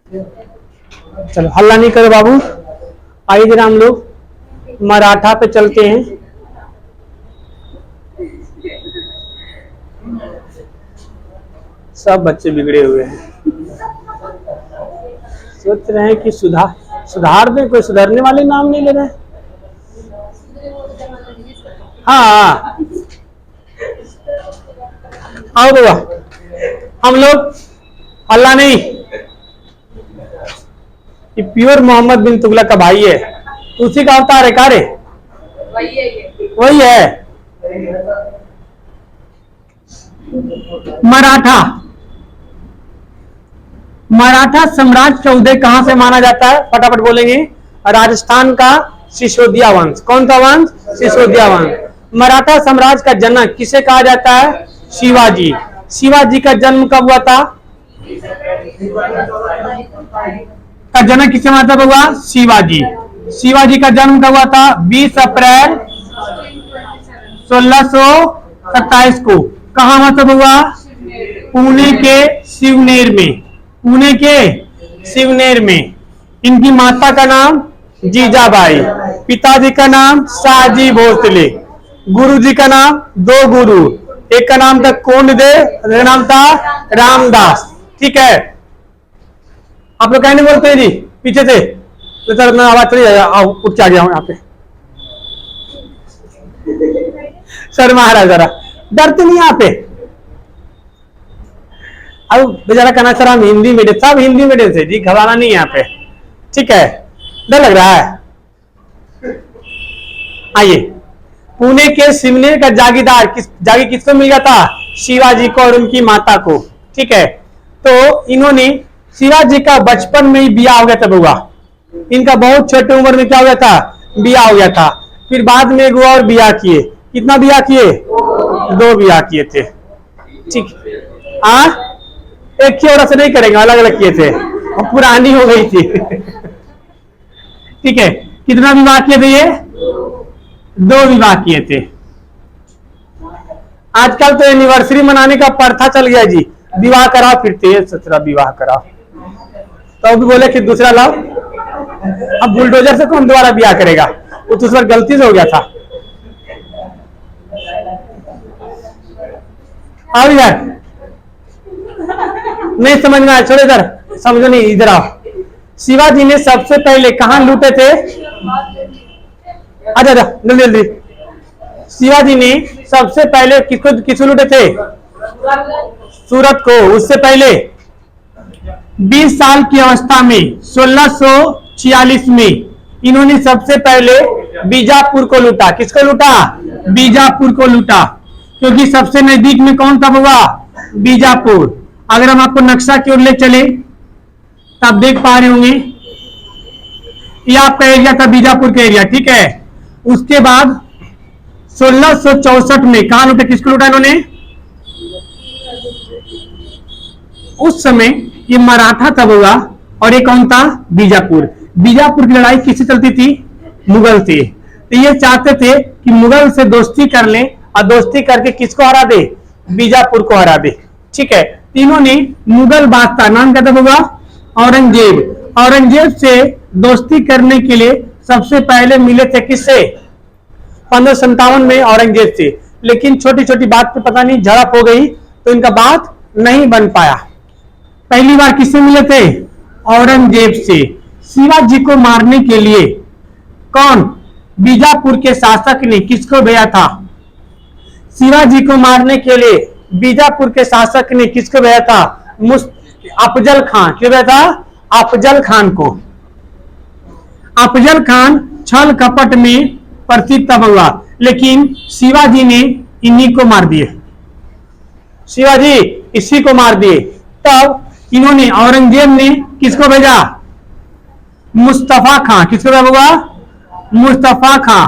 चलो हल्ला नहीं करो बाबू। आइए जरा हम लोग मराठा पे चलते हैं। सब बच्चे बिगड़े हुए हैं, सोच रहे हैं कि सुधार दें, कोई सुधरने वाले नाम नहीं ले रहे। हाँ आओ बाबा, हम लोग हल्ला नहीं। ये प्योर मोहम्मद बिन तुगलक का भाई है, उसी का अवतार है। कारे वही है। मराठा साम्राज्य का उदय कहां से माना जाता है? फटाफट बोलेंगे। राजस्थान का सिसोदिया वंश। कौन सा वंश? सिसोदिया वंश। मराठा साम्राज्य का जनक किसे कहा जाता है? शिवाजी। शिवाजी का जन्म कब हुआ था? का जनक किसे माना था हुआ? शिवाजी। शिवाजी का जन्म कब हुआ था? 20 अप्रैल 1627 को। कहा मतलब हुआ? पुणे के शिवनेर में। पुणे के शिवनेर में। इनकी माता का नाम जीजाबाई, पिताजी का नाम शाहजी भोसले, गुरुजी का नाम दो गुरु, एक का नाम था कोंडदेव, एक का नाम था रामदास। ठीक है, आप लोग कहने बोलते हैं जी पीछे से, तो सर मैं आवाज चली जाएगा। उठ के आ गया हूं यहाँ पे। सर महाराज जरा डरते नहीं यहाँ पे। अब बेचारा कहना सर हम हिंदी मीडियम, सब हिंदी मीडियम से जी, घबराना नहीं यहाँ पे। ठीक है, डर लग रहा है? आइए, पुणे के शिवनेर का जागीरदार किसको मिल गया था? शिवाजी को और उनकी माता को। ठीक है, तो इन्होंने शिवाजी का बचपन में ही बियाह हो गया था बउआ। इनका बहुत छोटे उम्र में क्या हो गया था? बियाह हो गया था। फिर बाद में एक और बियाह किए। कितना बियाह किए? 2 बियाह किए थे। ठीक, एक ही औरत से नहीं करेंगे, अलग अलग किए थे, और पुरानी हो गई थी। ठीक है, कितना विवाह किए थे ये? 2 विवाह किए थे। आजकल तो एनिवर्सरी मनाने का प्रथा चल गया जी, विवाह कराओ फिर 13 विवाह कराओ, तो भी बोले कि दूसरा लाओ। अब बुलडोजर से कौन दोबारा ब्याह करेगा? वो तो उस वक्त गलती से हो गया था। आओ यार, नहीं समझ में आया, छोड़ो इधर, समझो नहीं, इधर आओ। शिवाजी ने सबसे पहले कहां लूटे थे? अच्छा जल्दी जल्दी। शिवाजी ने सबसे पहले किसको लूटे थे? सूरत को। उससे पहले 20 साल की अवस्था में 1646 में इन्होंने सबसे पहले बीजापुर को लूटा। किसको लूटा? बीजापुर को लूटा, क्योंकि सबसे नजदीक में कौन था हुआ? बीजापुर। अगर हम आपको नक्शा की ओर ले चले तो आप देख पा रहे होंगे, ये आपका एरिया था, बीजापुर का एरिया। ठीक है, उसके बाद 1664 में कहां लूटा? किसको लूटा इन्होंने? उस समय ये मराठा तब हुआ, और ये कौन था? बीजापुर। बीजापुर की लड़ाई किससे चलती थी? मुगल से। तो ये चाहते थे कि मुगल से दोस्ती कर ले, और दोस्ती करके किसको हरा दे? बीजापुर को हरा दे। ठीक है, तीनों ने मुगल बादशाह, नाम क्या था होगा? औरंगजेब। औरंगजेब से दोस्ती करने के लिए सबसे पहले मिले थे किससे? 1557 में औरंगजेब से। लेकिन छोटी छोटी बात पे पता नहीं झड़प हो गई, तो इनका बात नहीं बन पाया। पहली बार किससे मिले थे? औरंगजेब से। शिवाजी को मारने के लिए कौन? बीजापुर के शासक ने किसको भेजा था? शिवाजी को मारने के लिए बीजापुर के शासक ने किसको भेजा था? अफजल खान। क्यों भेजा था? अफजल खान को। अफजल खान छल कपट में प्रसिद्ध हुआ, लेकिन शिवाजी ने इन्हीं को मार दिए। शिवाजी इसी को मार दिए। तब इन्होंने, औरंगजेब ने किसको भेजा? मुस्तफा खां। किसको भेजा? मुस्तफा खां।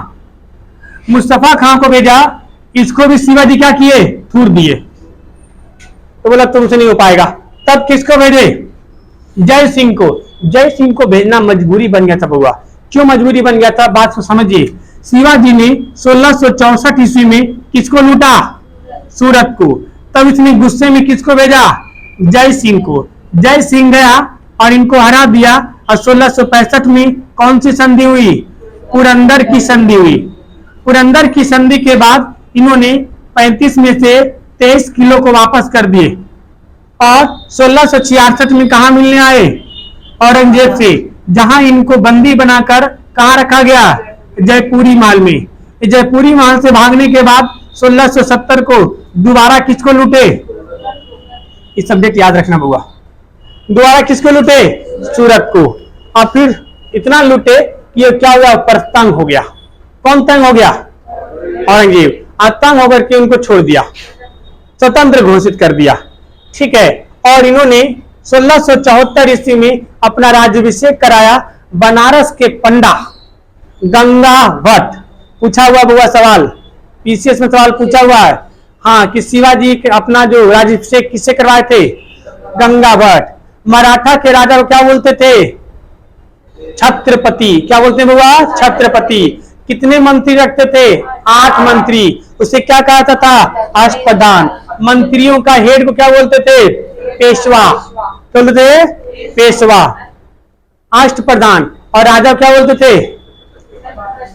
मुस्तफा खां को भेजा। इसको भी शिवाजी क्या किए? थूर दिए। तो बोला तुमसे नहीं हो पाएगा। तब किसको भेजे? जय सिंह को। जय सिंह को भेजना मजबूरी बन गया था बउआ। क्यों मजबूरी बन गया था? बात को समझिए। शिवाजी ने 1664 ईस्वी में किसको लूटा? सूरत को। तब इसने गुस्से में किसको भेजा? जय सिंह को। जय सिंह गया और इनको हरा दिया। और 1665 में कौन सी संधि हुई? पुरंदर की संधि हुई। पुरंदर की संधि के बाद इन्होंने 35 में से 23 किलो को वापस कर दिए और 1666 में कहा मिलने आए? औरंगजेब से, जहां इनको बंदी बनाकर कहां रखा गया? जयपुरी महल में। जयपुरी महल से भागने के बाद 1670 को दोबारा किसको लूटे? इस सब्जेक्ट याद रखना होगा। दोबारा किसको लूटे? सूरत को। और फिर इतना लूटे कि ये क्या हुआ? पर तंग हो गया। कौन तंग हो गया? औरंगजेब। तंग होकर के उनको छोड़ दिया, स्वतंत्र घोषित कर दिया। ठीक है। और इन्होंने 1674 ईस्वी में अपना राज्याभिषेक कराया बनारस के पंडा गंगा भट्ट। पूछा हुआ बुआ सवाल, पीसीएस में सवाल पूछा हुआ है। हाँ, कि शिवाजी अपना जो राज्याभिषेक किससे करवाए थे? गंगा भट्ट। मराठा के राजा को क्या बोलते थे? छत्रपति। क्या बोलते हैं बुआ? छत्रपति। कितने मंत्री रखते थे? 8 मंत्री। उसे क्या कहा जाता था? अष्टप्रधान। मंत्रियों का हेड को क्या बोलते थे? पेशवा। क्या बोलते थे? पेशवा। अष्टप्रधान। और राजा क्या बोलते थे?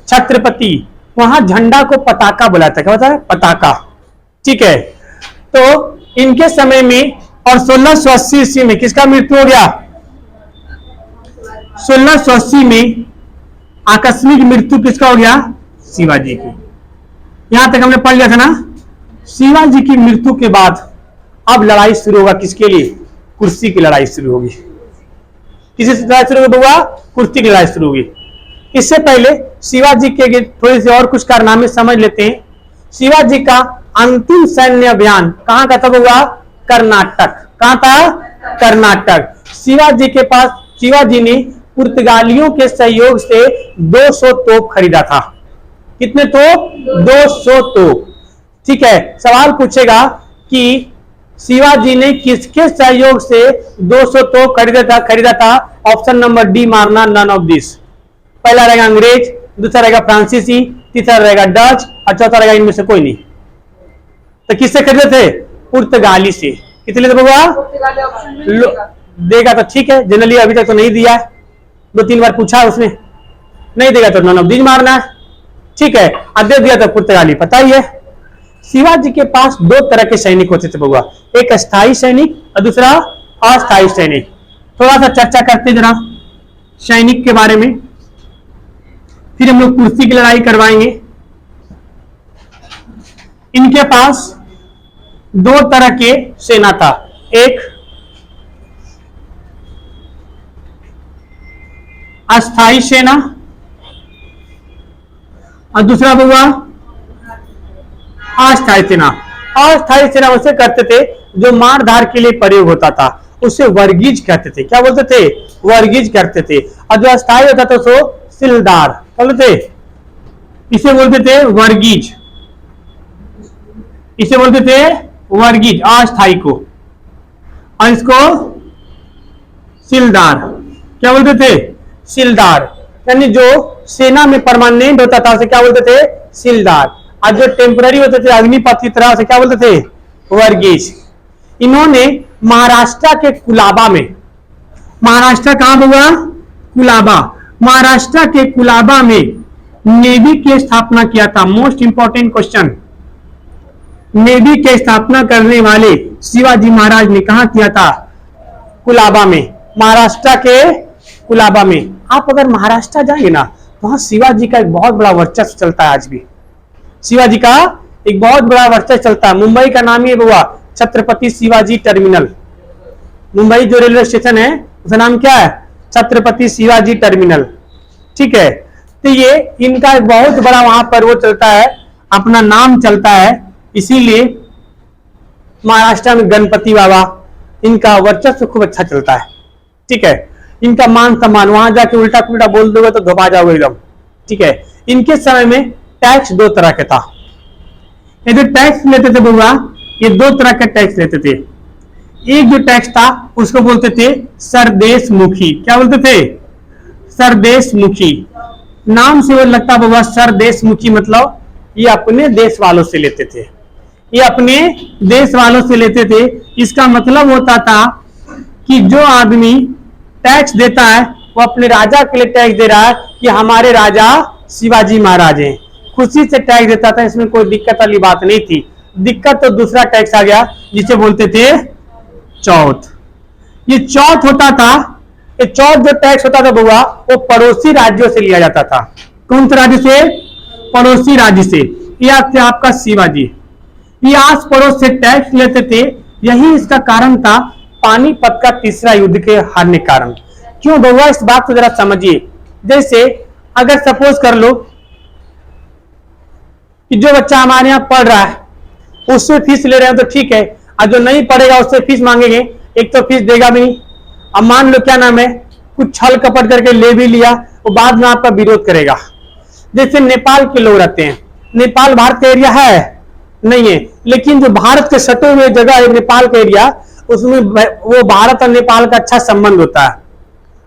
छत्रपति। वहां झंडा को पताका बुलाता है। क्या होता है? पताका। ठीक है। तो इनके समय में और 1680 ईस्वी में किसका मृत्यु हो गया? 1680 में आकस्मिक मृत्यु किसका हो गया? शिवाजी की। यहां तक हमने पढ़ लिया था ना। शिवाजी की मृत्यु के बाद अब लड़ाई शुरू होगा किसके लिए? कुर्सी की लड़ाई शुरू होगी। किसी से लड़ाई शुरू होगी बुआ? कुर्सी की लड़ाई शुरू होगी। इससे पहले शिवाजी के थोड़े से और कुछ कारनामे समझ लेते हैं। शिवाजी का अंतिम सैन्य अभियान कहां का था बुआ? कर्नाटक। कहां था? कर्नाटक। शिवाजी ने पुर्तगालियों के सहयोग से 200 तोप खरीदा था। कितने तोप? 200 तोप। ठीक है। सवाल पूछेगा कि शिवाजी ने किसके सहयोग से 200 तोप खरीदा था? ऑप्शन नंबर डी मारना, नन ऑफ दिस। पहला रहेगा अंग्रेज, दूसरा रहेगा फ्रांसीसी, तीसरा रहेगा डच और चौथा रहेगा इनमें से कोई नहीं। तो किससे खरीदे थे? पुर्तगाली से। कितने थे बुआ? देगा तो ठीक है, जनरली अभी तक तो नहीं दिया है, 2-3 बार पूछा है उसने, नहीं देगा तो नन ऑफ दीज मारना है। ठीक है। दे दिया तो पुर्तगाली। पता ही है शिवाजी के पास 2 तरह के सैनिक होते थे बुआ, एक स्थायी सैनिक और दूसरा अस्थायी सैनिक। थोड़ा सा चर्चा करते जरा सैनिक के बारे में, फिर हम लोग कुर्सी की लड़ाई करवाएंगे। इनके पास 2 तरह के सेना था, एक अस्थायी सेना और दूसरा बुआ अस्थायी सेना। अस्थायी सेना उसे करते थे जो मार धार के लिए प्रयोग होता था, उसे वर्गीज कहते थे। क्या बोलते थे? वर्गीज करते थे। और जो अस्थायी होता था सो सिलदार। क्या बोलते थे? इसे बोलते थे वर्गीज। इसे बोलते थे वर्गीज अस्थायी को, और इसको सिलदार। क्या बोलते थे? सिलदार। यानी जो सेना में परमानेंट होता था उसे क्या बोलते थे? सिलदार। और जो टेम्पररी होते थे अग्निपथ की तरह से क्या बोलते थे? वर्गीज। इन्होंने महाराष्ट्र के कुलाबा में, महाराष्ट्र कहां हुआ? कुलाबा। महाराष्ट्र के कुलाबा में नेवी की स्थापना किया था। मोस्ट इंपॉर्टेंट क्वेश्चन, नेवी की स्थापना करने वाले शिवाजी महाराज ने कहा किया था? कुलाबा में। महाराष्ट्र के कुलाबा में। आप अगर महाराष्ट्र जाएंगे ना, वहां शिवाजी का एक बहुत बड़ा वर्चस्व चलता है। आज भी शिवाजी का एक बहुत बड़ा वर्चस्व चलता है। मुंबई का नाम ही हुआ छत्रपति शिवाजी टर्मिनल। मुंबई जो रेलवे स्टेशन है उसका नाम क्या है? छत्रपति शिवाजी टर्मिनल। ठीक है। तो ये इनका एक बहुत बड़ा वहां पर वो चलता है, अपना नाम चलता है। इसीलिए महाराष्ट्र में गणपति बाबा, इनका वर्चस्व खूब अच्छा चलता है। ठीक है। इनका मान सम्मान, वहां जाके उल्टा पुल्टा बोल दोगे तो धोपा जाओगे एकदम। ठीक है। इनके समय में टैक्स 2 तरह का था। ये जो टैक्स लेते थे बुआ, ये 2 तरह का टैक्स लेते थे। एक जो टैक्स था उसको बोलते थे सरदेशमुखी। क्या बोलते थे? सरदेशमुखी। नाम से वो लगता बुआ सरदेशमुखी, मतलब ये अपने देश वालों से लेते थे। ये अपने देश वालों से लेते थे। इसका मतलब होता था कि जो आदमी टैक्स देता है वो अपने राजा के लिए टैक्स दे रहा है कि हमारे राजा शिवाजी महाराज हैं, खुशी से टैक्स देता था, इसमें कोई दिक्कत वाली बात नहीं थी। दिक्कत तो दूसरा टैक्स आ गया जिसे बोलते थे चौथ। ये चौथ होता था, ये चौथ जो टैक्स होता था बुआ वो पड़ोसी राज्यों से लिया जाता था। कौन से राज्य से? पड़ोसी राज्य से। यह थे आपका शिवाजी, ये आस पड़ोस से टैक्स लेते थे। यही इसका कारण था पानीपत का तीसरा युद्ध के हारने के कारण। क्यों बुआ? इस बात को जरा समझिए। जैसे अगर सपोज कर लो कि जो बच्चा हमारे यहाँ पढ़ रहा है उससे फीस ले रहे हैं तो ठीक है, और जो नहीं पढ़ेगा उससे फीस मांगेंगे, एक तो फीस देगा भी नहीं। अब मान लो क्या नाम है, कुछ छल कपट करके ले भी लिया, वो बाद में आपका विरोध करेगा। जैसे नेपाल के लोग रहते हैं, नेपाल भारत का एरिया है नहीं है, लेकिन जो भारत के सटे हुए जगह है नेपाल का एरिया, उसमें वो भारत और नेपाल का अच्छा संबंध होता है।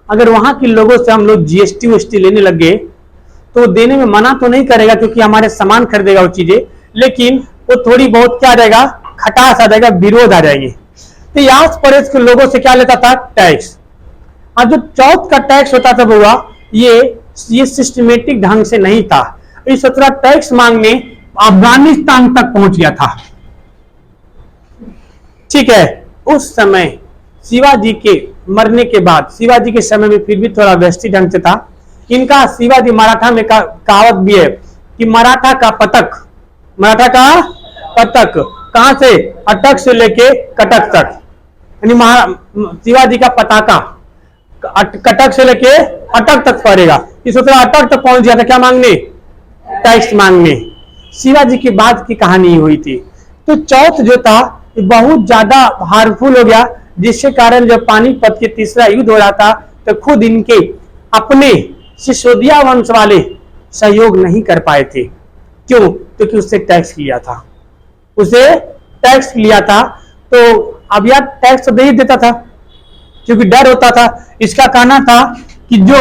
अगर वहां के लोगों से हम लोग जीएसटी वीएसटी लेने लग गए तो देने में मना तो नहीं करेगा क्योंकि हमारे सामान खरीदेगा वो चीजें, लेकिन वो थोड़ी बहुत क्या आ जाएगा, खटास आ जाएगा, विरोध आ जाएंगे। तो आस पड़ोस के लोगों से क्या लेता था? टैक्स। और जो चौथ का टैक्स होता था बुआ ये सिस्टमेटिक ढंग से नहीं था। इस तरह टैक्स मांगने अफगानिस्तान तक पहुंच गया था। ठीक है, उस समय शिवाजी के मरने के बाद, शिवाजी के समय में फिर भी थोड़ा व्यवस्थित ढंग से था। इनका शिवाजी मराठा में कहावत भी है कि मराठा का पतक, मराठा का पतक कहां से? अटक से लेके कटक तक, यानी शिवाजी का पताका कटक से लेके अटक तक फहरेगा। इस तरह अटक तक पहुंच गया था क्या मांगने? टैक्स मांगने। शिवाजी की बाद की कहानी हुई थी। तो चौथ जो था बहुत ज्यादा हार्मफुल हो गया, जिसके कारण जब पानीपत के तीसरा युद्ध हो रहा था तो खुद इनके अपने सिसोदिया वंश वाले सहयोग नहीं कर पाए थे। क्यों? क्योंकि उससे टैक्स लिया था, उसे टैक्स लिया था। तो अब यह टैक्स नहीं देता था क्योंकि डर होता था। इसका कहना था कि जो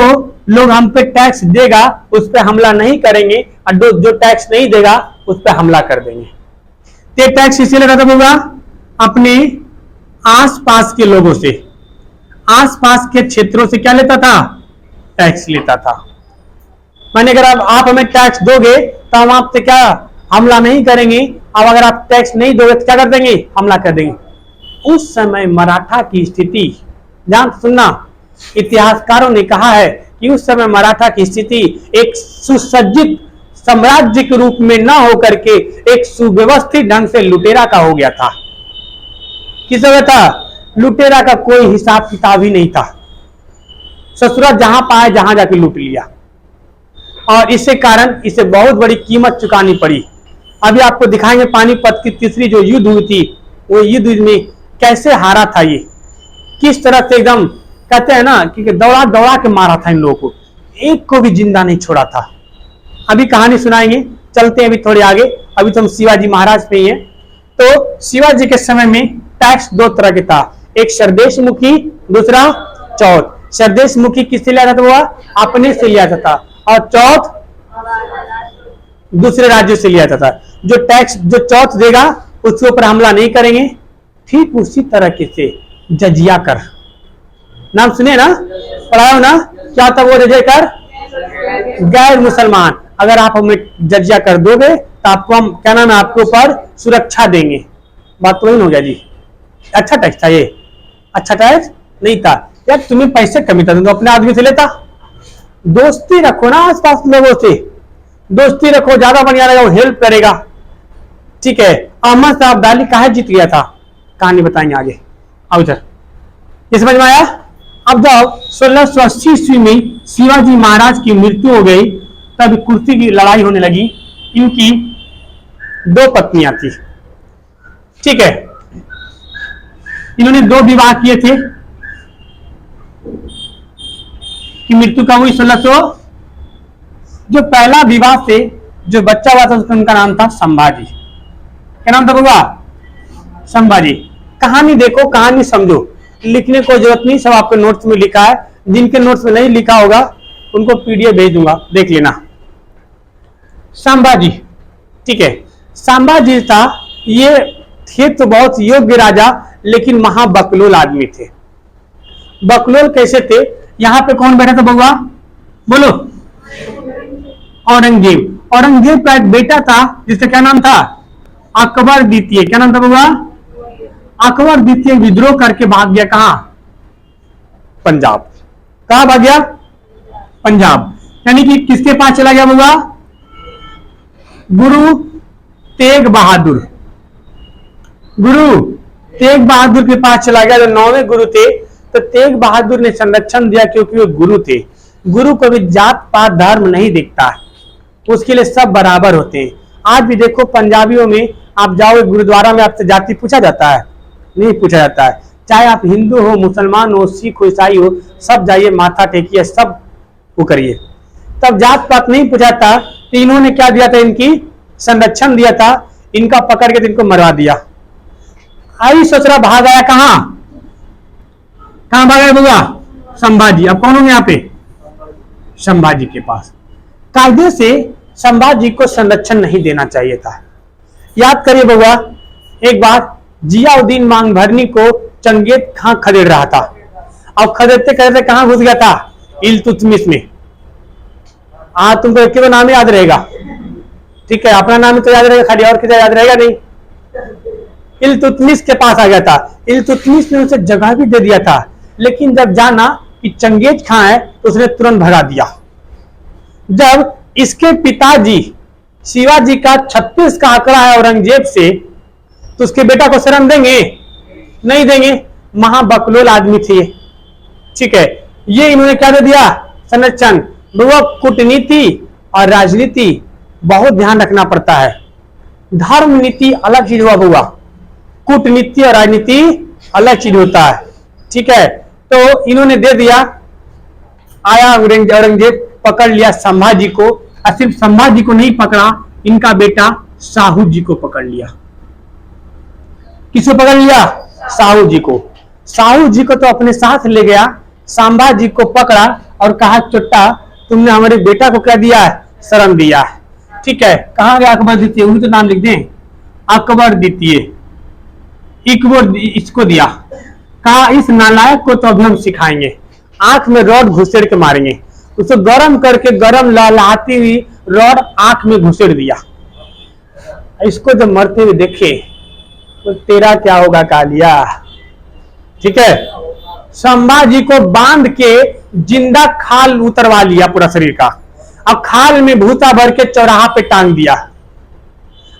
लोग हम पे टैक्स देगा उस पर हमला नहीं करेंगे, और जो टैक्स नहीं देगा उस पर हमला कर देंगे। तो टैक्स इसीलिए लेता था अपने आसपास के लोगों से, आसपास के क्षेत्रों से क्या लेता था? टैक्स लेता था। मैंने अगर आप हमें टैक्स दोगे तो हम आपसे क्या हमला नहीं करेंगे, अब अगर आप टैक्स नहीं दोगे तो क्या कर देंगे? हमला कर देंगे। उस समय मराठा की स्थिति ध्यान सुनना, इतिहासकारों ने कहा है कि उस समय मराठा की स्थिति एक सुसज्जित साम्राज्य के रूप में न होकर के एक सुव्यवस्थित ढंग से लुटेरा का हो गया था। किस वजह था? लुटेरा का कोई हिसाब किताब ही नहीं था। ससुरा जहां पाए जहां जाके लूट लिया, और इससे कारण इसे बहुत बड़ी कीमत चुकानी पड़ी। अभी आपको दिखाएंगे पानीपत की तीसरी जो युद्ध हुई थी, वो युद्ध में कैसे हारा था। ये किस तरह से एकदम कहते हैं ना कि दौड़ा दौड़ा के मारा था इन लोगों को, एक को भी जिंदा नहीं छोड़ा था। अभी कहानी सुनाएंगे, चलते हैं अभी थोड़े आगे। अभी तो हम शिवाजी महाराज पे ही हैं। तो शिवाजी के समय में टैक्स दो तरह के था, एक सरदेश मुखी, दूसरा चौथ। सरदेश मुखी किससे लिया जाता था? अपने से लिया जाता था, और चौथ दूसरे राज्यों से लिया जाता था। जो टैक्स जो चौथ देगा उसके ऊपर हमला नहीं करेंगे। ठीक उसी तरह से जजिया कर, नाम सुने ना, पढ़ाया हो ना, क्या था वो? जजिया कर, गैर मुसलमान अगर आप हमें जजिया कर दोगे तो आपको हम क्या नाम है, आपके ऊपर सुरक्षा देंगे। बात तो वही हो गया जी। अच्छा टैक्स था ये? अच्छा टैक्स नहीं था यार, तुम्हें पैसे कमी था तो अपने आदमी से लेता। दोस्ती रखो ना आसपास लोगों से, दोस्ती रखो, ज्यादा बढ़िया रहेगा, वो हेल्प करेगा। ठीक है, अहमद साहब दाली काहे जीत गया था, कहानी बताएंगे आगे। आओ इधर, ये समझ में आया? अब जब 1680 ईस्वी में शिवाजी महाराज की मृत्यु हो गई तब कुर्सी की लड़ाई होने लगी। इनकी दो पत्नियां थी। ठीक है, इन्होंने दो विवाह किए थे। की मृत्यु का हुई 1600। जो पहला विवाह से जो बच्चा हुआ था उनका नाम था संभाजी। क्या नाम था बाबा? संभाजी। कहानी देखो, कहानी समझो, लिखने को जरूरत नहीं, सब आपके नोट्स में लिखा है। जिनके नोट्स में नहीं लिखा होगा उनको पीडीएफ भेज दूंगा, देख लेना। संभाजी, ठीक है, संभाजी था, ये थे तो बहुत योग्य राजा लेकिन महाबकलोल आदमी थे। बकलोल कैसे थे? यहाँ पे कौन बैठा था बउआ, बोलो? औरंगजेब। औरंगजेब का एक बेटा था जिसका क्या नाम था? अकबर द्वितीय। क्या नाम था बउआ? अकबर द्वितीय विद्रोह करके भाग गया कहां? पंजाब। कहां भाग गया? पंजाब। यानी कि किसके पास चला गया बउआ? गुरु तेग बहादुर। गुरु तेग बहादुर के पास चला गया, जो 9वें गुरु थे। तो तेग बहादुर ने संरक्षण दिया क्योंकि वो गुरु थे। गुरु को भी जात पात धर्म नहीं दिखता है, उसके लिए सब बराबर होते हैं। आज भी देखो पंजाबियों में आप जाओ गुरुद्वारा में, आपसे जाति पूछा जाता है? नहीं पूछा जाता है। चाहे आप हिंदू हो, मुसलमान हो, सिख हो, ईसाई हो, सब जाइए माथा टेकिए, सब वो करिए, तब जात पात नहीं पूछाता। तो इन्होंने क्या दिया था? इनकी संरक्षण दिया था, इनका पकड़ के इनको मरवा दिया। आई सोच रहा भाग आया कहां? कहां भागा बउआ? संभाजी। अब कौन होंगे यहाँ पे? संभाजी के पास। कायदे से संभाजी को संरक्षण नहीं देना चाहिए था। याद करिए बउआ, एक बार जियाउद्दीन मांग भरनी को चंगेज खां खदेड़ रहा था, और खदेड़ते खदेड़ते कहां घुस गया था? इल्तुतमिश में। तुमको एक ही नाम याद रहेगा, ठीक है? अपना नाम तो याद रहेगा खाली, और किसी याद रहेगा नहीं। इल्तुतमिश के पास आ गया था। इल्तुतमिश ने उसे जगह भी दे दिया था, लेकिन जब जाना कि चंगेज खां है तो उसने तुरंत भगा दिया। जब इसके पिताजी शिवाजी का 36 का आंकड़ा है औरंगजेब से, तो उसके बेटा को शरण देंगे? नहीं देंगे। महाबकलोल आदमी थे, ठीक है? ये इन्होंने क्या दे दिया? संरक्षण। वो कूटनीति और राजनीति बहुत ध्यान रखना पड़ता है। धर्म नीति अलग चीज हुआ, कूटनीति और राजनीति अलग चीज होता है, ठीक है? तो इन्होंने दे दिया। आया औरंगजेब, पकड़ लिया संभाजी को, और सिर्फ संभाजी को नहीं पकड़ा, इनका बेटा साहू जी को पकड़ लिया। किसको पकड़ लिया? साहू जी को। साहू जी को तो अपने साथ ले गया, संभाजी को पकड़ा और कहा, चुट्टा तुमने हमारे बेटा को क्या दिया है? शरण दिया है, ठीक है? कहां गया अकबर द्वितीय? उन्हीं तो नाम लिख दें, अकबर द्वितीय। इसको दिया, कहा इस नालायक को तो अभी हम सिखाएंगे, आंख में रॉड घुसेड़ के मारेंगे। उसको गरम करके, गरम लहलाती हुई रॉड आंख में घुसेड़ दिया। इसको जब मरते हुए देखे तो तेरा क्या होगा कालिया, ठीक है? संभाजी को बांध के जिंदा खाल उतरवा लिया पूरा शरीर का, अब खाल में भूसा भर के चौराहा पे टांग दिया।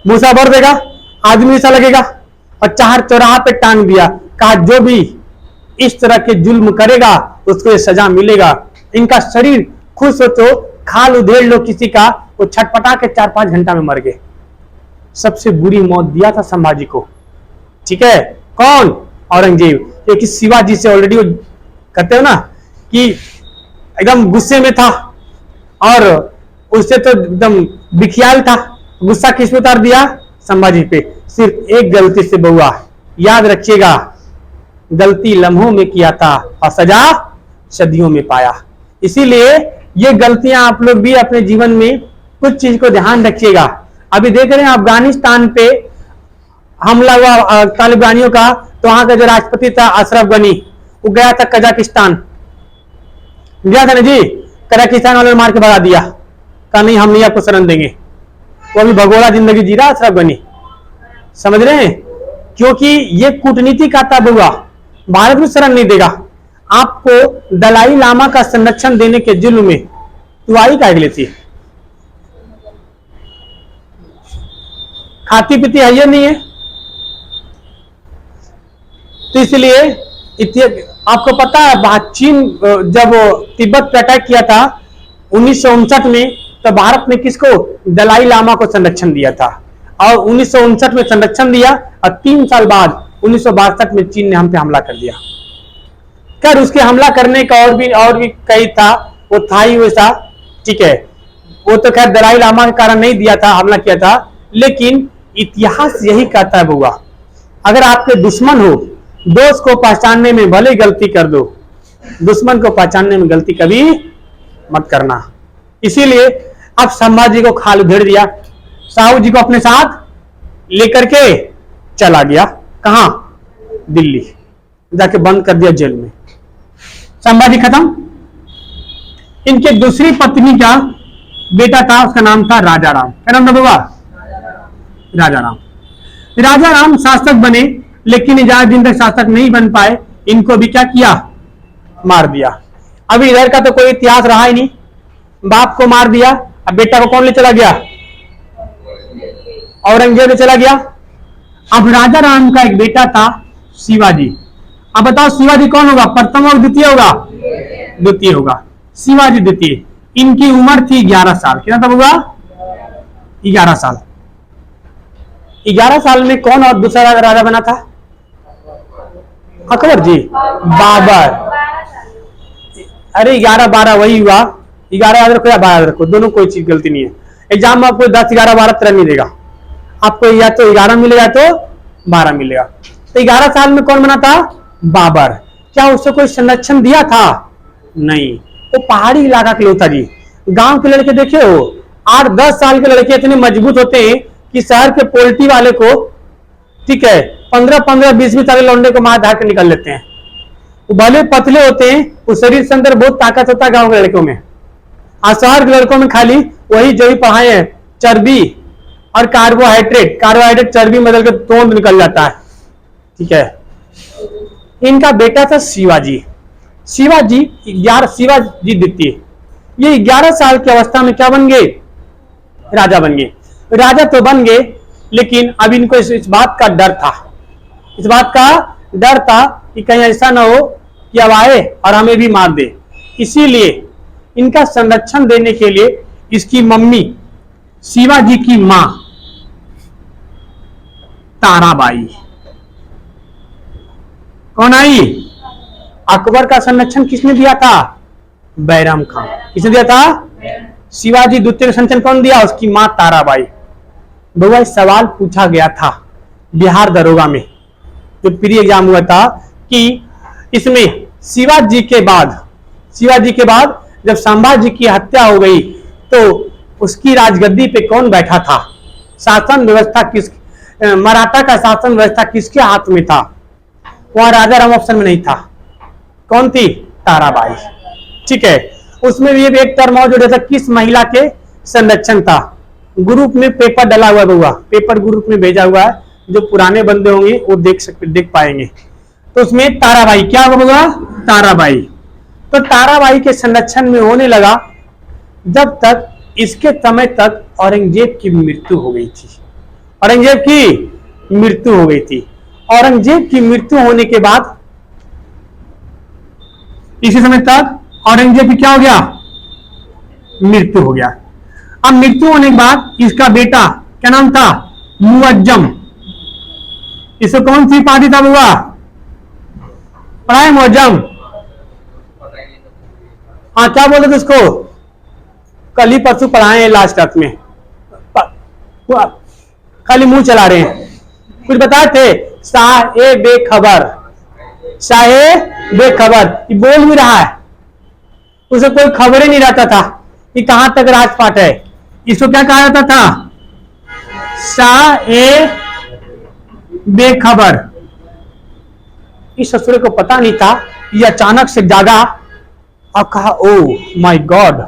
भूसा भर देगा, आदमी सा लगेगा, और चार चौराहा पे टांग दिया। कहा जो भी इस तरह के जुल्म करेगा उसको ये सजा मिलेगा। इनका शरीर खुद सोचो, खाल उधेड़ लो किसी का, वो छटपटा के 4-5 घंटा में मर गए। सबसे बुरी मौत दिया था संभाजी को, ठीक है? कौन? औरंगजेब। क्योंकि शिवाजी से ऑलरेडी कहते हो ना कि एकदम गुस्से में था, और उससे तो एकदम बिखियाल था। गुस्सा किस पे उतार दिया? संभाजी पे। सिर्फ एक गलती से बउआ, याद रखिएगा, गलती लम्हों में किया था और सजा सदियों में पाया। इसीलिए ये गलतियां आप लोग भी अपने जीवन में कुछ चीज को ध्यान रखिएगा। अभी देख रहे हैं अफगानिस्तान पे हमला हुआ तालिबानियों का, तो वहां का जो राष्ट्रपति था अशरफ गनी, वो गया था कजाकिस्तान, गया था ना जी, कजाकिस्तान वाले ने मार के भगा दिया, कहा नहीं हम नहीं आपको शरण देंगे। वो अभी भगोड़ा जिंदगी जी रहा अशरफ गनी, समझ रहे हैं? क्योंकि ये कूटनीति का था बुआ, भारत में शरण नहीं देगा। आपको दलाई लामा का संरक्षण देने के जुल्म में तुआई का अगले थी, खाती पीती है ये नहीं है। तो इसलिए आपको पता है चीन जब तिब्बत पे अटैक किया था 1959 में, तो भारत ने किसको? दलाई लामा को संरक्षण दिया था, और 1959 में संरक्षण दिया, और 3 साल बाद 1962 में चीन ने हम पे हमला कर दिया। खैर उसके हमला करने का और भी कई था, वो था ही वैसा, ठीक है? वो तो खैर दलाई लामा के कारण नहीं दिया था, हमला किया था। लेकिन इतिहास यही कहता है बुआ, अगर आपके दुश्मन हो, दोस्त को पहचानने में भले गलती कर दो, दुश्मन को पहचानने में गलती कभी मत करना। इसीलिए अब संभाजी को खाल उधेड़ दिया, साहू जी को अपने साथ लेकर के चला गया। कहां? दिल्ली, जाके बंद कर दिया जेल में। संभाजी खत्म। इनके दूसरी पत्नी का बेटा था, उसका नाम था राजा राम। क्या नाम था बाबा? राजा राम। राजा राम शासक बने, लेकिन ज्यादा दिन तक शासक नहीं बन पाए। इनको भी क्या किया? मार दिया। अभी इधर का तो कोई इतिहास रहा ही नहीं। बाप को मार दिया, अब बेटा को कौन ले चला गया? औरंगजेब ले चला गया। अब राजा राम का एक बेटा था शिवाजी। अब बताओ शिवाजी कौन होगा? प्रथम होगा द्वितीय होगा? द्वितीय होगा। शिवाजी द्वितीय। इनकी उम्र थी 11 साल। कितना तब होगा? 11 साल। 11 साल में कौन और दूसरा राजा बना था? अकबर जी, बाबर। अरे 11 12 वही हुआ। 11 याद रखो या 12 याद रखो, दोनों कोई चीज गलती नहीं है। एग्जाम में आपको 10 11 12 तरह नहीं देगा, आपको या तो 11 मिलेगा तो 12 मिलेगा। तो 11 साल में कौन बना था? बाबर। क्या उससे कोई संरक्षण दिया था? नहीं। वो पहाड़ी इलाका के लोग था जी। गांव के लड़के देखे हो, 8-10 साल के लड़के इतने मजबूत होते हैं कि शहर के पोल्ट्री वाले को, ठीक है, 15-15 20-20 साल लौंडे को मार धार के निकल लेते हैं। वो भले पतले होते हैं, उस शरीर के अंदर बहुत ताकत होता है गांव के लड़कों में। आज शहर के लड़कों में खाली वही जो भी पढ़ाए हैं, चर्बी और कार्बोहाइड्रेट चर्बी बदल के तोंद निकल जाता है, ठीक है। इनका बेटा था शिवाजी। शिवाजी द्वितीय। ये 11 साल की अवस्था में क्या बन गए? राजा बन गए। राजा तो बन गए, लेकिन अब इनको इस बात का डर था। इस बात का डर था कि कहीं ऐसा ना हो कि अब आए और हमें भी मार दे। इसीलिए इनका संरक्षण देने के लिए इसकी मम्मी, शिवाजी की मां ताराबाई, कौन आई? अकबर का संरक्षण किसने दिया था? बैराम खान। किसने दिया था? शिवाजी द्वितीय का संरक्षण कौन दिया? उसकी मां ताराबाई। बउआ सवाल पूछा गया था बिहार दरोगा में, जो प्री एग्जाम हुआ था, कि इसमें शिवाजी के बाद जब संभाजी की हत्या हो गई तो उसकी राजगद्दी पे कौन बैठा था? शासन व्यवस्था मराठा का शासन व्यवस्था किसके हाथ में था? वहां राजा राम ऑप्शन में नहीं था। कौन थी? ताराबाई, ठीक है। उसमें भी एक टर्म और जोड़ा था, किस महिला के संरक्षण था? ग्रुप में पेपर डला हुआ बउआ, पेपर ग्रुप में भेजा हुआ है, जो पुराने बंदे होंगे वो देख पाएंगे। तो उसमें ताराबाई, क्या होगा? ताराबाई। तो ताराबाई के संरक्षण में होने लगा जब तक इसके समय तक औरंगजेब की मृत्यु हो गई थी। औरंगजेब की मृत्यु हो गई थी। औरंगजेब की मृत्यु होने के बाद इसी समय तक औरंगजेब की क्या हो गया? मृत्यु हो गया। अब मृत्यु होने के बाद इसका बेटा, क्या नाम था? मुअज्जम। इसको कौन सी उपाधि था बुआ? पढ़ाए मुअज्जम? हाँ, क्या बोलते थे उसको? कल ही परसों पढ़ाए लास्ट तक में, खाली मुंह चला रहे हैं। कुछ बताए थे? साहे बेखबर, साहे बेखबर। ये बोल भी रहा है, उसे कोई खबर ही नहीं रहता था कि कहां तक राजपाट है। इसको क्या कहा जाता था? साहे बेखबर। इस ससुरे को पता नहीं था। ये अचानक से जागा और कहा, ओ माय गॉड,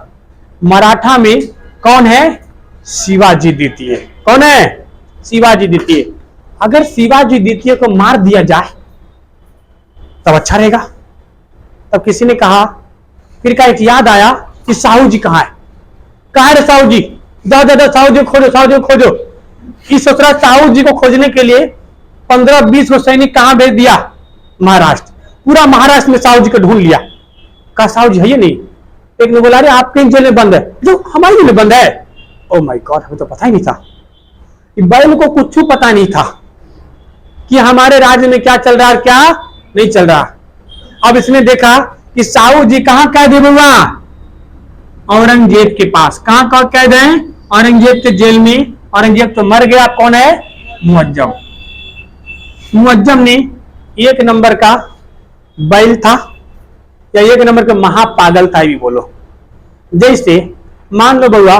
मराठा में कौन है? शिवाजी द्वितीय। कौन है? शिवाजी द्वितीय। अगर शिवाजी द्वितीय को मार दिया जाए तब अच्छा रहेगा। तब किसी ने कहा, फिर का एक याद आया कि साहू जी कहाँ है? कहाँ है साहू जी? जाओ साहू जी खोजो, साहू जी खोजो। इस ससुरा साहू जी को खोजने के लिए 15-20 को सैनिक कहां भेज दिया? महाराष्ट्र। पूरा महाराष्ट्र में साहू जी को ढूंढ लिया। कहा साहू जी है ये नहीं। एक ने बोला, अरे आपके जेल में बंद है। जो हमारी जेल में बंद है? ओ माय गॉड, हमें तो पता ही नहीं था। बैल को कुछ पता नहीं था कि हमारे राज्य में क्या चल रहा है, क्या नहीं चल रहा। अब इसने देखा कि साहू जी कहां कैद है बुआ? औरंगजेब के पास। कहां कैद है? औरंगजेब के जेल में। औरंगजेब तो मर गया। कौन है? मुअज्जम। मुअज्जम ने एक नंबर का बैल था या एक नंबर का महापागल था भी बोलो। जैसे मान लो बउआ,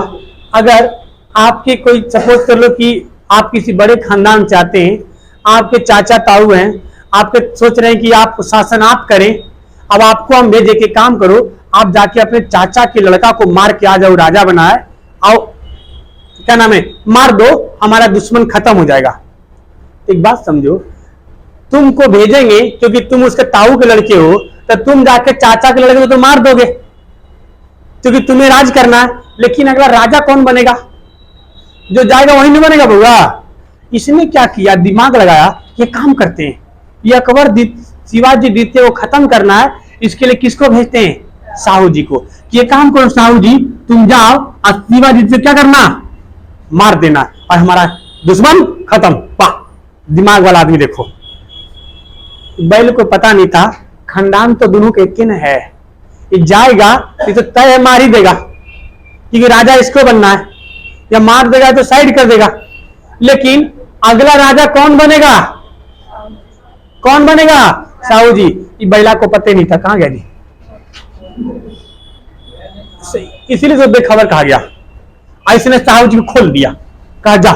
अगर आपके कोई सपोज कर लो कि आप किसी बड़े खानदान से आते हैं, आपके चाचा ताऊ हैं, आपके सोच रहे हैं कि आप शासन आप करें, अब आपको हम भेजे कि काम करो, आप जाके अपने चाचा के लड़का को मार के आ जाओ, राजा बनाए आओ, क्या नाम है, मार दो, हमारा दुश्मन खत्म हो जाएगा। एक बात समझो, तुमको भेजेंगे क्योंकि तुम उसके ताऊ के लड़के हो, तो तुम जाके चाचा के लड़के को तो मार दोगे क्योंकि तुम्हें राज करना है, लेकिन अगला राजा कौन बनेगा? जो जाएगा वही नहीं बनेगा बउआ। इसने क्या किया, दिमाग लगाया, ये काम करते हैं, ये अकबर शिवाजी द्वितीय को खत्म करना है, इसके लिए किसको भेजते हैं? साहू जी को। ये काम करो साहू जी, तुम जाओ और शिवाजी से क्या करना, मार देना, और हमारा दुश्मन खत्म। वाह, दिमाग वाला आदमी देखो। बैल को पता नहीं था खानदान तो दोनों के एक न है, ये जाएगा ये तो तय है मार ही देगा क्योंकि राजा इसको बनना है, या मार देगा तो साइड कर देगा। लेकिन अगला राजा कौन बनेगा? कौन बनेगा? साहू जी। ये बैला को पता नहीं था, कहां गया जी, इसीलिए तो बेखबर कहा गया। ऐसे ने साहू जी को खोल दिया, कहा जा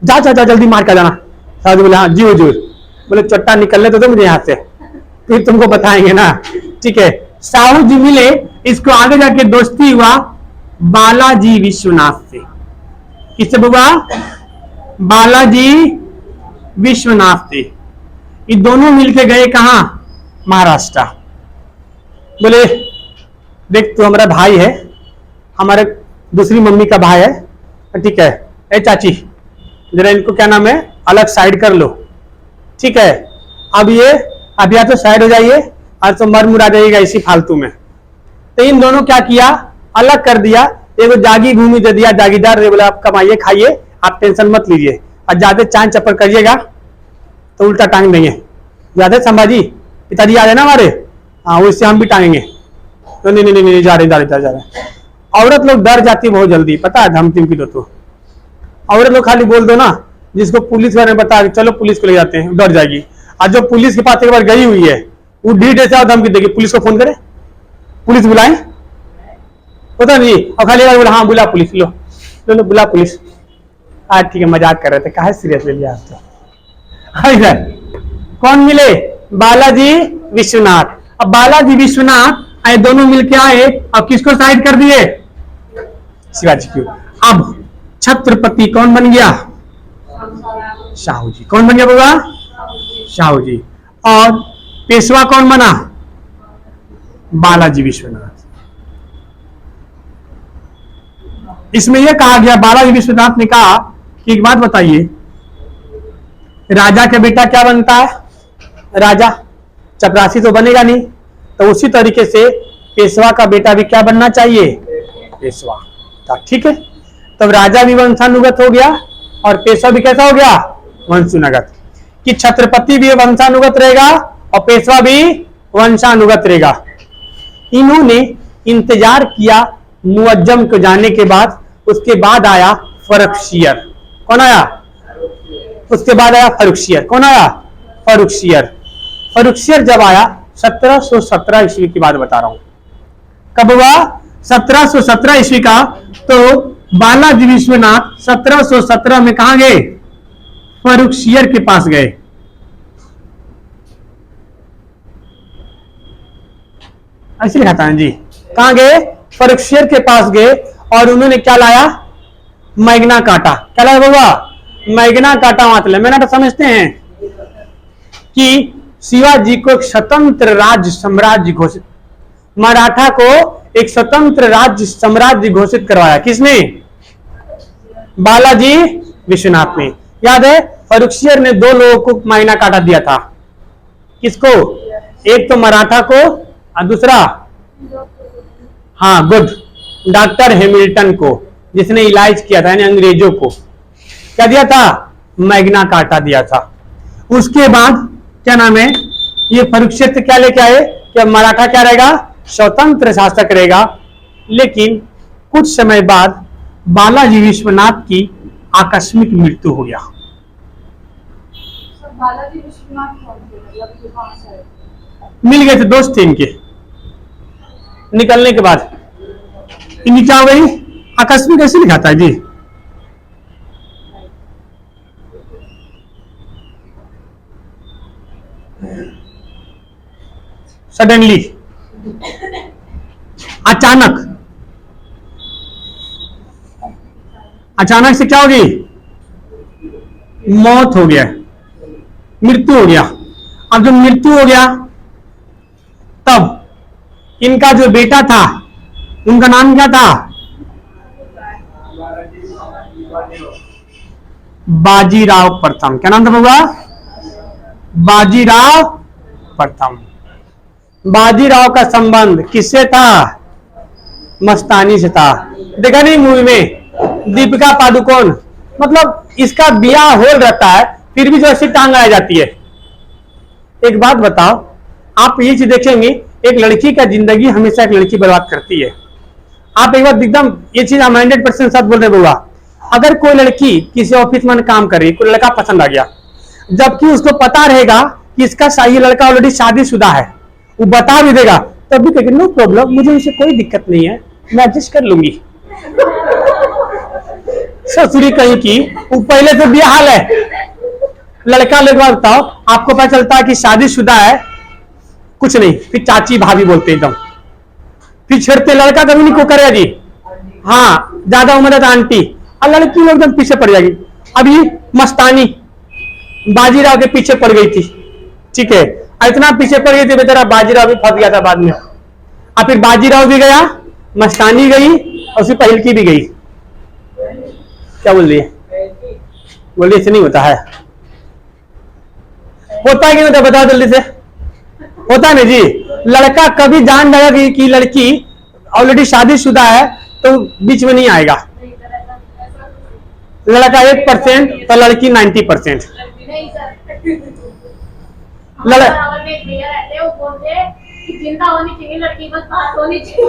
जा जा, जा जल्दी मार कर जाना। साहू जी बोले हाँ जी हुजूर। बोले चट्टा निकलने तो दो मुझे यहां से, फिर तुमको बताएंगे ना। ठीक है, साहू जी मिले, इसको आगे जाके दोस्ती हुआ बालाजी विश्वनाथ से। किससे बुआ? बालाजी विश्वनाथ से। ये दोनों मिलके गए कहा? महाराष्ट्र। बोले देख तू हमारा भाई है, हमारे दूसरी मम्मी का भाई है, ठीक है, ए चाची जरा इनको क्या नाम है अलग साइड कर लो, ठीक है। अब ये अब या तो साइड हो जाइए और तो मर मुरा जाइएगा इसी फालतू में। तो इन दोनों क्या किया, अलग कर दिया, एगो जागी भूमि दे दिया, जागीदार ने बोला आप कमाइए खाइए, आप टेंशन मत लीजिए, और ज्यादा चांद चप्पर करिएगा तो उल्टा टांग देंगे। ज्यादा संभाजी पिताजी आ रहे ना हमारे, हाँ वैसे हम भी टांगेंगे। तो नहीं नहीं नहीं जा रहे। औरत लोग डर जाती बहुत जल्दी, पता है, धमकी की तो औरत लोग खाली बोल दो ना, जिसको पुलिस वाले बता चलो पुलिस को ले जाते हैं, डर जाएगी। और जो पुलिस के पास एक बार गई हुई है वो ढीठ ऐसा धमकी देगी, पुलिस को फोन करे, पुलिस बुलाए, पता नहीं, और खाली बोला हाँ बुला पुलिस, लो लो लो बुला पुलिस। आज ठीक है, मजाक कर रहे थे, कहा सीरियस ले लिया आप तो। कौन मिले? बालाजी विश्वनाथ। अब बालाजी विश्वनाथ आए, दोनों मिलके आए और किसको साइड कर दिए? शिवाजी को। अब छत्रपति कौन बन गया? शाहू जी। कौन बन गया बाबा? शाहू जी। और पेशवा कौन बना? बालाजी विश्वनाथ। इसमें यह कहा गया, बालाजी विश्वनाथ ने कहा कि एक बात बताइए, राजा का बेटा क्या बनता है? राजा। चपरासी तो बनेगा नहीं, तो उसी तरीके से पेशवा का बेटा भी क्या बनना चाहिए? पेशवा। ठीक है, तब राजा भी वंशानुगत हो गया और पेशवा भी कैसा हो गया? वंशानुगत। कि छत्रपति भी वंशानुगत रहेगा और पेशवा भी वंशानुगत रहेगा। इन्होंने इंतजार किया मुअज्जम को जाने के बाद, उसके बाद आया फर्रुखसियर। कौन आया? उसके बाद आया फर्रुखसियर। कौन आया? फर्रुखसियर। फर्रुखसियर जब आया 1717 ईस्वी की बात बता रहा हूं। कब हुआ? 1717 ईस्वी का। तो बालाजी विश्वनाथ 1717 में कहां गए? फर्रुखसियर के पास गए। ऐसे लिखा था जी। कहां गए? फर्रुखसियर के पास गए और उन्होंने क्या लाया? मैग्ना काटा। क्या लाया बाबा? मैग्ना काटा मतलब मैंने तो समझते हैं कि शिवाजी को एक स्वतंत्र राज्य साम्राज्य घोषित, मराठा को एक स्वतंत्र राज्य साम्राज्य घोषित करवाया। किसने? बालाजी विश्वनाथ ने। याद है, फर्रुखसियर ने दो लोगों को मैग्ना काटा दिया था। किसको? एक तो मराठा को और दूसरा हाँ गुड डॉक्टर हैमिल्टन को, जिसने इलाज किया था, यानी अंग्रेजों को क्या दिया था? मैग्ना काटा दिया था। उसके बाद क्या नाम है, ये फर्रुखसियर क्या लेके आए कि मराठा क्या रहेगा? स्वतंत्र शासक रहेगा। लेकिन कुछ समय बाद बालाजी विश्वनाथ की आकस्मिक मृत्यु हो गया। बालाजी विश्वनाथ कौन थे? मतलब कहां से आए? मिल गए थे, दोस्त थे इनके। निकलने के बाद इनकी क्या हो गई? आकस्मिक कैसे लिखा था जी? सडनली अचानक, अचानक से क्या होगी? मौत हो गया, मृत्यु हो गया। अब जब मृत्यु हो गया तब इनका जो बेटा था उनका नाम क्या था? बाजीराव प्रथम। क्या नाम था बाबा? बाजीराव प्रथम। बाजीराव का संबंध किससे था? मस्तानी से था। देखा नहीं मूवी में दीपिका पादुकोण, मतलब इसका ब्याह हो रहता है फिर भी जो ऐसी टांग आ जाती है। एक बात बताओ, आप ये चीज देखेंगे, एक लड़की का जिंदगी हमेशा एक लड़की बर्बाद करती है। आप एक बार एकदम ये चीज 100% सच बोल रहे बोला। अगर कोई लड़की किसी ऑफिस में काम कर रही, कोई लड़का पसंद आ गया, जबकि उसको पता रहेगा कि इसका सही लड़का ऑलरेडी शादीशुदा है, वो बता भी देगा, तब भी कहेगी नो प्रॉब्लम, मुझे इससे कोई दिक्कत नहीं है, मैं एडजस्ट कर लूंगी। ससुरी कहीं की वो पहले से बेहाल है। लड़का लोग बताओ, आपको पता चलता है कि शादीशुदा है, कुछ नहीं, फिर चाची भाभी बोलते एकदम, फिर छेड़ते। लड़का कभी नहीं को करेगा जी, हाँ ज्यादा उम्र है तो आंटी, और लड़की लोग एकदम पीछे पड़ जाएगी। अभी मस्तानी बाजीराव के पीछे पड़ गई थी, ठीक है, इतना पीछे पड़ गई थी बेचारा, बाजीराव भी फंस गया था बाद में। और फिर बाजीराव भी गया, मस्तानी गई, और उसकी पहलकी भी गई। क्या बोल रही है? बोलिए ऐसे नहीं होता है। होता है कि नहीं होता? बताओ जल्दी से। होता है ना जी। लड़का कभी जान जाएगा कि लड़की ऑलरेडी शादीशुदा है तो बीच में नहीं आएगा। लड़का 1% तो लड़की 90%। नहीं सर, लड़ हमारे में एक भैया रहते हैं, वो बोलते हैं कि जिंदा होनी चाहिए लड़की, बस बात होनी चाहिए।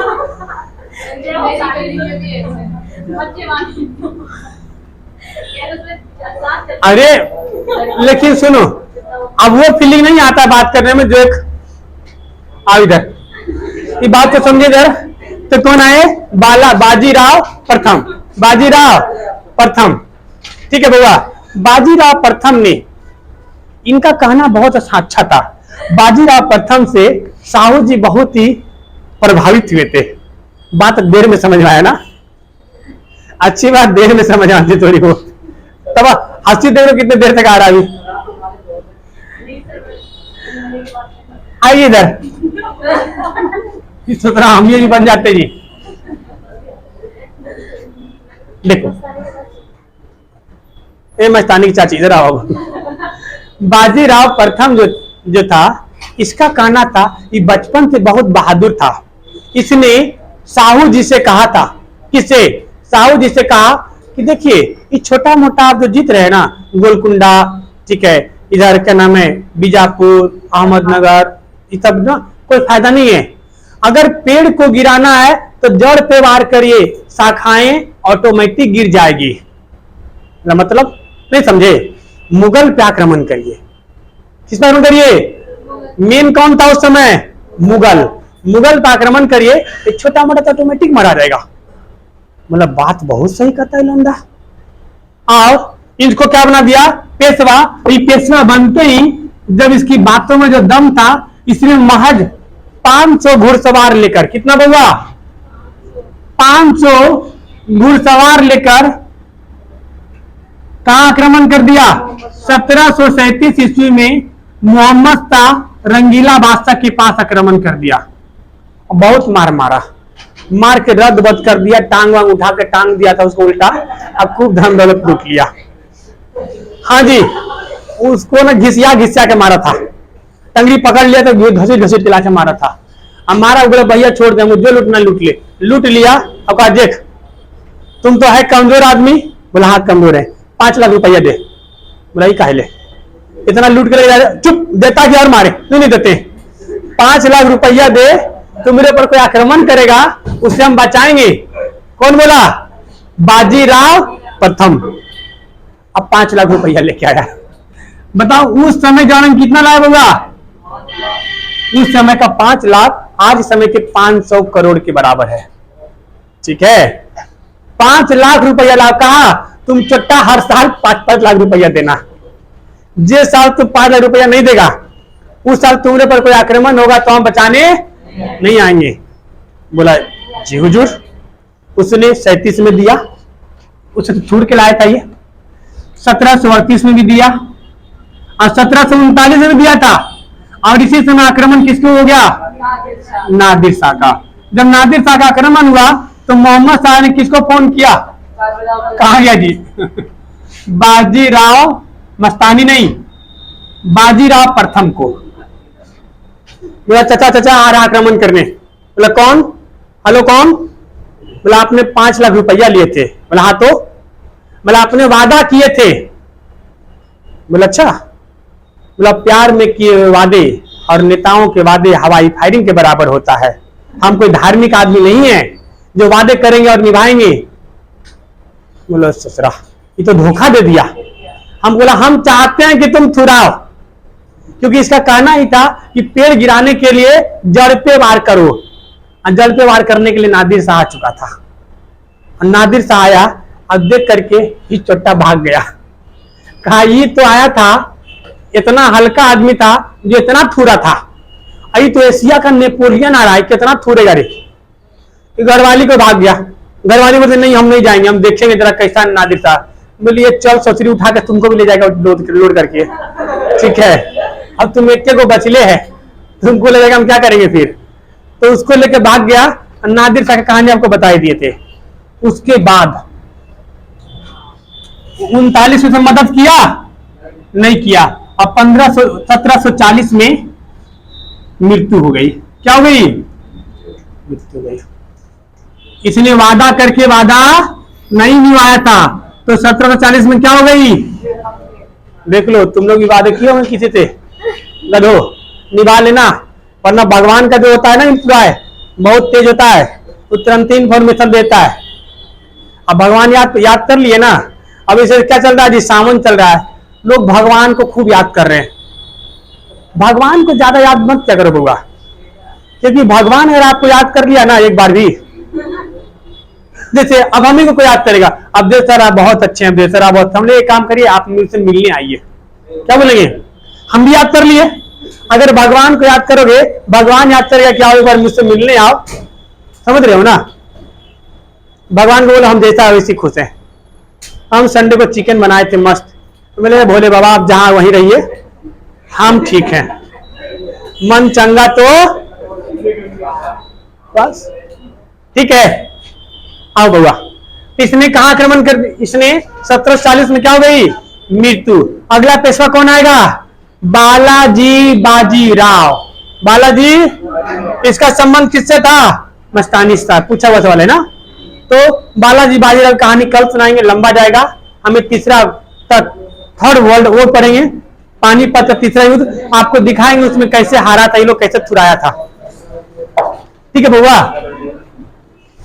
बच्चे वाली। अरे लेकिन सुनो, अब वो फीलिंग नहीं आता बात करने में जो एक, आओ इधर, ये बात को समझे इधर। तो कौन आए? बाजीराव प्रथम। बाजीराव प्रथम, ठीक है बाबा। बाजीराव प्रथम ने, इनका कहना बहुत अच्छा था। बाजीराव प्रथम से साहू जी बहुत ही प्रभावित हुए थे। बात देर में समझ में आया ना? अच्छी बात, देर में समझ आती थोड़ी बहुत। तब हंसी देख लो कितने देर तक आ रहा है। आइए इधर, इस तरह हम ये भी बन जाते जी। देखो ये मस्तानी की चाची, इधर आओ। बाजीराव प्रथम जो था, इसका कहना था कि बचपन से बहुत बहादुर था। इसने साहू जी से कहा था, किसे? साहू जी से कहा कि देखिए ये छोटा मोटा आप जो जीत रहे हैं ना, गोलकुंडा, ठीक है, इधर क्या नाम है, बीजापुर, अहमदनगर, ये सब ना कोई फायदा नहीं है। अगर पेड़ को गिराना है तो जड़ पे वार करिए, शाखाएं ऑटोमेटिक गिर जाएगी। मतलब नहीं समझे? मुगल पे आक्रमण करिए। किस पर आक्रमण करिए? मेन कौन था उस समय? मुगल। मुगल पे आक्रमण करिए, एक छोटा मोटा तो ऑटोमेटिक मारा जाएगा। मतलब बात बहुत सही कहता है लौंडा। आओ, इसको क्या बना दिया? पेशवा। ये पेशवा बनते ही जब इसकी बातों में जो दम था, इसने महज 500 घुड़सवार लेकर, कितना बउआ? 500 घुड़सवार लेकर कहां आक्रमण कर दिया? 1737 ईस्वी में मोहम्मद शाह रंगीला बादशाह के पास आक्रमण कर दिया। बहुत मार मारा, मार के रद्द बद कर दिया, टांग वांग उठा के टांग दिया था उसको उल्टा, अब खूब धन दौलत लूट लिया। हाँ जी, उसको ना घिसिया घिसिया के मारा था, टंगड़ी पकड़ लिया तो घसीट घसीट के लाके मारा था। अब मारा बोला भैया छोड़ दे, जो लूटना लूट ले। लूट लिया। अब कहा देख तुम तो है कमजोर आदमी। बोला हाँ कमजोर है, 5 लाख रुपया दे। बोला काहे ले, इतना लूट के ले, चुप, देता कि और मारे, क्यों नहीं देते? 5 लाख रुपया दे, तो मेरे पर कोई आक्रमण करेगा उससे हम बचाएंगे। कौन बोला? बाजीराव प्रथम। अब 5 लाख रुपया लेके आया। बताओ उस समय जान कितना लाभ होगा? उस समय का 5 लाख आज समय के 500 करोड़ के बराबर है। ठीक है, 5 लाख रुपया लाभ। कहा तुम चट्टा हर साल 5-5 लाख रुपया देना। जिस साल तुम 5 लाख रुपया नहीं देगा, उस साल तुम्हारे पर कोई आक्रमण होगा तो हम बचाने नहीं आएंगे। बोला जी हुजूर। उसने 37 में दिया, उसे छूट के लाया था ये। 1738 में भी दिया और 1739 में भी दिया था। और इसी समय आक्रमण किसको हो गया? नादिर शाह का। जब नादिर शाह का आक्रमण हुआ तो मोहम्मद शाह ने किसको फोन किया? कहा गया जी बाजीराव मस्तानी नहीं, बाजीराव प्रथम को। बोला चाचा चाचा आ रहा आक्रमण करने। बोला कौन? हेलो कौन? बोला आपने 5 लाख रुपया लिए थे। बोला हाँ तो? बोला आपने वादा किए थे। बोला अच्छा। बोला प्यार में किए हुए वादे और नेताओं के वादे हवाई फायरिंग के बराबर होता है। हम कोई धार्मिक आदमी नहीं है जो वादे करेंगे और निभाएंगे। बोला ससुरा ये तो धोखा दे दिया। हम बोला हम चाहते हैं कि तुम थुराओ, क्योंकि इसका कहना ही था कि पेड़ गिराने के लिए जड़ पे वार करो। और जड़ पे वार करने के लिए नादिर शाह आ चुका था। और नादिर शाह आया और देख करके ही चोट्टा भाग गया। कहा ये तो आया था, इतना हल्का आदमी था जो इतना थूरा था। अभी तो एशिया का नेपोलियन आ रहा है, कितना थूरेगा रे। घरवाली को भाग गया। घरवाली बोलते नहीं हम नहीं जाएंगे, हम देखेंगे जरा कैसा नादिर शाह। बोलिए चल ससुरी उठा के तुमको भी ले जाएगा लोड करके। ठीक है अब तुम एक को बचले है, तुमको ले जाएगा, हम क्या करेंगे फिर। तो उसको लेके भाग गया। नादिर शाह की कहानी आपको बताई दिए थे। उसके बाद 39 में मदद किया नहीं किया। और 1740 में मृत्यु हो गई। क्या हो गई? मृत्यु हो गई। इसने वादा करके वादा नहीं निभाया था, तो 1740 में क्या हो गई? देख लो तुम लोग भी वादे किए होंगे किसी से, गधो निभा लेना। वरना भगवान का जो होता है ना एम्प्लॉय बहुत तेज होता है, वो तुरंत इंफॉर्मेशन देता है। अब भगवान याद कर लिए ना। अब इसे क्या चल रहा है जी? सावन चल रहा है, लोग भगवान को खूब याद कर रहे हैं। भगवान को ज्यादा याद मत क्या करो बुआ, क्योंकि भगवान अगर आपको याद कर लिया ना एक बार भी, जैसे अब हमें को कोई याद करेगा, अब देव सर आप बहुत अच्छे हैं, देव सर आप बहुत, हम लोग एक काम करिए आप मुझसे मिलने आइए, क्या बोलेंगे? हम भी याद कर लिए। अगर भगवान को याद करोगे, भगवान याद करेगा कि आओ एक बार मुझसे मिलने आओ। समझ रहे हो ना? भगवान को बोलो हम जैसा वैसी खुश है। हम संडे को चिकन बनाए थे मस्त, तो बोले भोले बाबा आप जहां वहीं रहिए, हम ठीक हैं, मन चंगा तो बस ठीक है। आओ बउआ। इसने कहा आक्रमण कर, इसने 1740 में क्या हो गई? मृत्यु। अगला पेशवा कौन आएगा? बालाजी बाजीराव। बालाजी, इसका संबंध किससे था? मस्तानी से। पूछा हुआ सवाल है ना। तो बालाजी बाजीराव कहानी कल सुनाएंगे, लंबा जाएगा। हमें तीसरा तक थर्ड वर्ल्ड वॉर पढ़ेंगे, पानीपत का तीसरा युद्ध आपको दिखाएंगे, उसमें कैसे हारा था ये लोग, कैसे छुड़ाया था। ठीक है बउआ।